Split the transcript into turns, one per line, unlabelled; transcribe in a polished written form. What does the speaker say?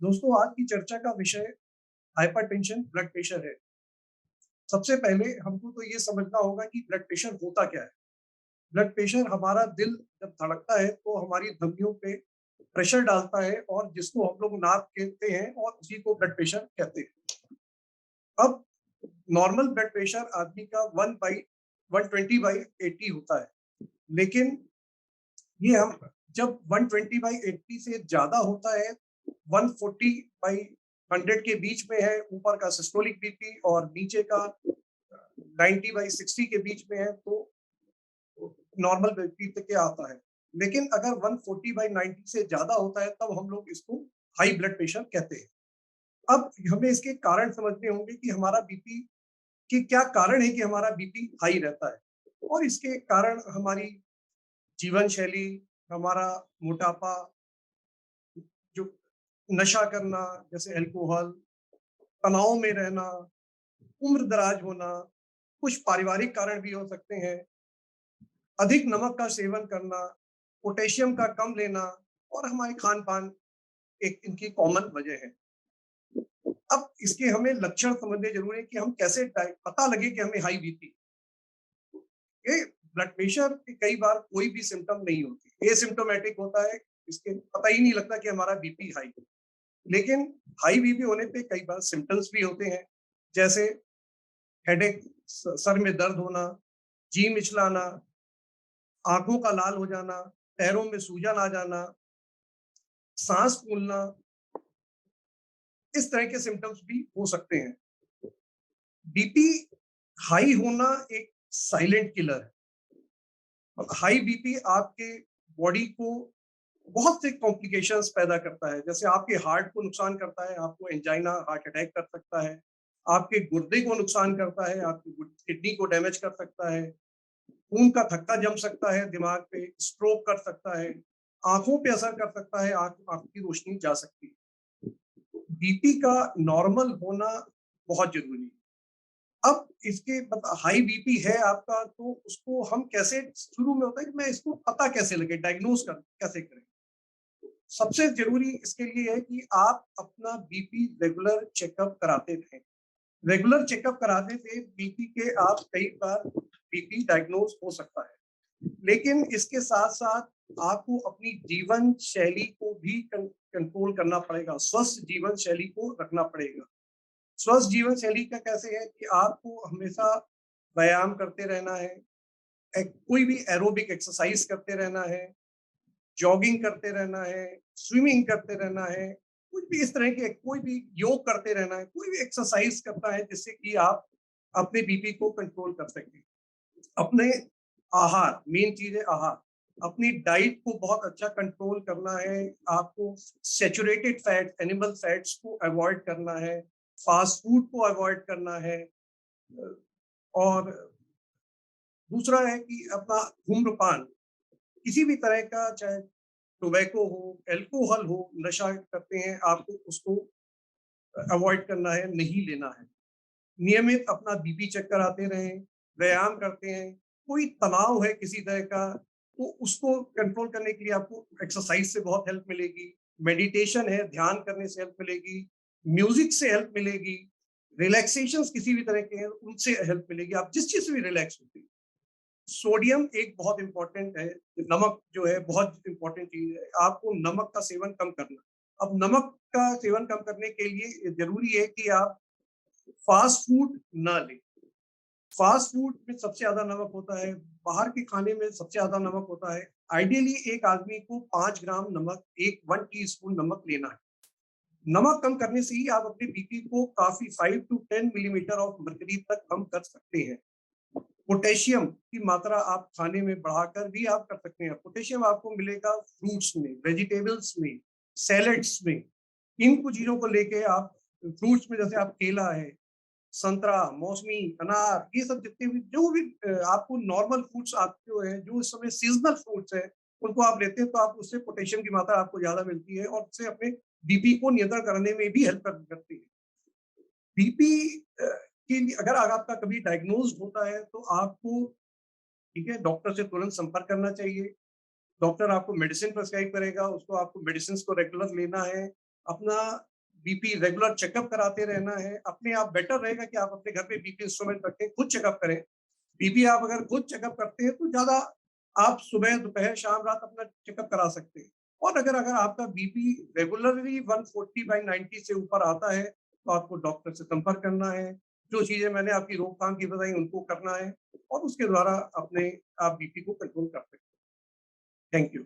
दोस्तों, आज की चर्चा का विषय हाइपरटेंशन ब्लड प्रेशर है। सबसे पहले हमको तो ये समझना होगा कि ब्लड प्रेशर होता क्या है। ब्लड प्रेशर हमारा दिल जब धड़कता है तो हमारी धमनियों पे प्रेशर डालता है और जिसको हम लोग नाक कहते हैं और उसी को ब्लड प्रेशर कहते हैं। अब नॉर्मल ब्लड प्रेशर आदमी का 1/120/80 होता है, लेकिन ये हम जब 120/80 से ज्यादा होता है, 140/100 के बीच में है, ऊपर का सिस्टोलिक बीपी और नीचे का 90/60 के बीच में है, तो नॉर्मल बीपी पे आता है। लेकिन अगर 140/90 से ज्यादा होता है तब हम लोग इसको हाई ब्लड प्रेशर कहते हैं। अब हमें इसके कारण समझने होंगे कि हमारा बीपी कि क्या कारण है कि हमारा बीपी हाई रहता है, और इसके कारण हमारी जीवन शैली, हमारा मोटापा, जो नशा करना जैसे अल्कोहल, तनाव में रहना, उम्र दराज होना, कुछ पारिवारिक कारण भी हो सकते हैं, अधिक नमक का सेवन करना, पोटेशियम का कम लेना, और हमारे खान पान एक इनकी कॉमन वजह है। अब इसके हमें लक्षण समझने जरूरी है कि हम कैसे पता लगे कि हमें हाई बीपी। ये ब्लड प्रेशर की कई बार कोई भी सिम्टम नहीं होती, एसिम्टोमेटिक होता है, इसके पता ही नहीं लगता कि हमारा बीपी हाई है। लेकिन हाई बीपी होने पे कई बार सिम्टम्स भी होते हैं, जैसे हेडेक, सर में दर्द होना, जी मिचलाना, आंखों का लाल हो जाना, पैरों में सूजन आ जाना, सांस फूलना, इस तरह के सिम्टम्स भी हो सकते हैं। बीपी हाई होना एक साइलेंट किलर है। हाई बीपी आपके बॉडी को बहुत से कॉम्प्लिकेशंस पैदा करता है, जैसे आपके हार्ट को नुकसान करता है, आपको एंजाइना हार्ट अटैक कर सकता है, आपके गुर्दे को नुकसान करता है, आपकी किडनी को डैमेज कर सकता है, खून का थक्का जम सकता है, दिमाग पे स्ट्रोक कर सकता है, आंखों पे असर कर सकता है, आंख की रोशनी जा सकती है। बीपी का नॉर्मल होना बहुत जरूरी है। अब इसके हाई बीपी है आपका, तो उसको हम कैसे, शुरू में होता है कि मैं इसको पता कैसे लगे, डायग्नोज कर कैसे करें। सबसे जरूरी इसके लिए है कि आप अपना बीपी रेगुलर चेकअप कराते रहें। रेगुलर चेकअप कराने से बीपी के आप कई बार बीपी डायग्नोज हो सकता है। लेकिन इसके साथ साथ आपको अपनी जीवन शैली को भी कंट्रोल करना पड़ेगा, स्वस्थ जीवन शैली को रखना पड़ेगा। स्वस्थ जीवन शैली का कैसे है कि आपको हमेशा व्यायाम करते रहना है, कोई भी एरोबिक एक्सरसाइज करते रहना है, जॉगिंग करते रहना है, स्विमिंग करते रहना है, कुछ भी इस तरह के, कोई भी योग करते रहना है, कोई भी एक्सरसाइज करना है जिससे कि आप अपने बीपी को कंट्रोल कर सकें। अपने आहार, मेन चीज है आहार, अपनी डाइट को बहुत अच्छा कंट्रोल करना है। आपको सैचुरेटेड फैट, एनिमल फैट्स को अवॉइड करना है, फास्ट फूड को अवॉइड करना है, और दूसरा है कि अपना धूम्रपान, किसी भी तरह का, चाहे टोबैको हो, अल्कोहल हो, नशा करते हैं, आपको उसको अवॉइड करना है, नहीं लेना है। नियमित अपना बीपी चेक कराते रहें, व्यायाम करते हैं, कोई तनाव है किसी तरह का तो उसको कंट्रोल करने के लिए आपको एक्सरसाइज से बहुत हेल्प मिलेगी, मेडिटेशन है, ध्यान करने से हेल्प मिलेगी, म्यूजिक से हेल्प मिलेगी, रिलैक्सेशन किसी भी तरह के हैं उनसे हेल्प मिलेगी, आप जिस चीज से भी रिलैक्स होती है। सोडियम एक बहुत इंपॉर्टेंट है, नमक जो है बहुत इंपॉर्टेंट चीज है, आपको नमक का सेवन कम करना। अब नमक का सेवन कम करने के लिए जरूरी है कि आप फास्ट फूड ना लें। फास्ट फूड में सबसे ज्यादा नमक होता है, बाहर के खाने में सबसे ज्यादा नमक होता है। आइडियली एक आदमी को 5 ग्राम नमक, एक 1 टीस्पून नमक लेना है। नमक कम करने से ही आप अपने बीपी को काफी 5 to 10 मिलीमीटर ऑफ मर्करी तक कम कर सकते हैं। पोटेशियम की मात्रा आप खाने में बढ़ाकर भी आप कर सकते हैं। पोटेशियम आपको मिलेगा फ्रूट्स में, वेजिटेबल्स में, सैलेड्स में। इन कुछ चीजों को लेके आप फ्रूट्स में, जैसे आप केला है, संतरा, मौसमी, अनार, ये सब जितने भी जो भी आपको नॉर्मल फ्रूट्स आपके जो है, जो इस समय सीजनल फ्रूट्स है, उनको आप लेते हैं तो आप उससे पोटेशियम की मात्रा आपको ज्यादा मिलती है और उससे अपने बीपी को नियंत्रण करने में भी हेल्प करती है। बीपी के लिए अगर आपका कभी डायग्नोज होता है तो आपको, ठीक है, डॉक्टर से तुरंत संपर्क करना चाहिए। डॉक्टर आपको मेडिसिन प्रिस्क्राइब करेगा, उसको आपको मेडिसिन को रेगुलर लेना है। अपना बीपी रेगुलर चेकअप कराते रहना है। अपने आप बेटर रहेगा कि आप अपने घर पे बीपी इंस्ट्रूमेंट रखें, खुद चेकअप करें। बीपी आप अगर खुद चेकअप करते हैं तो ज़्यादा आप सुबह, दोपहर, शाम, रात अपना चेकअप करा सकते हैं। और अगर अगर आपका बीपी रेगुलरली 140/90 से ऊपर आता है, तो आपको डॉक्टर से संपर्क करना है। जो चीज़ें मैंने आपकी रोकथाम की बताई उनको करना है और उसके द्वारा अपने आप बीपी को कंट्रोल कर सकते हैं। Thank you.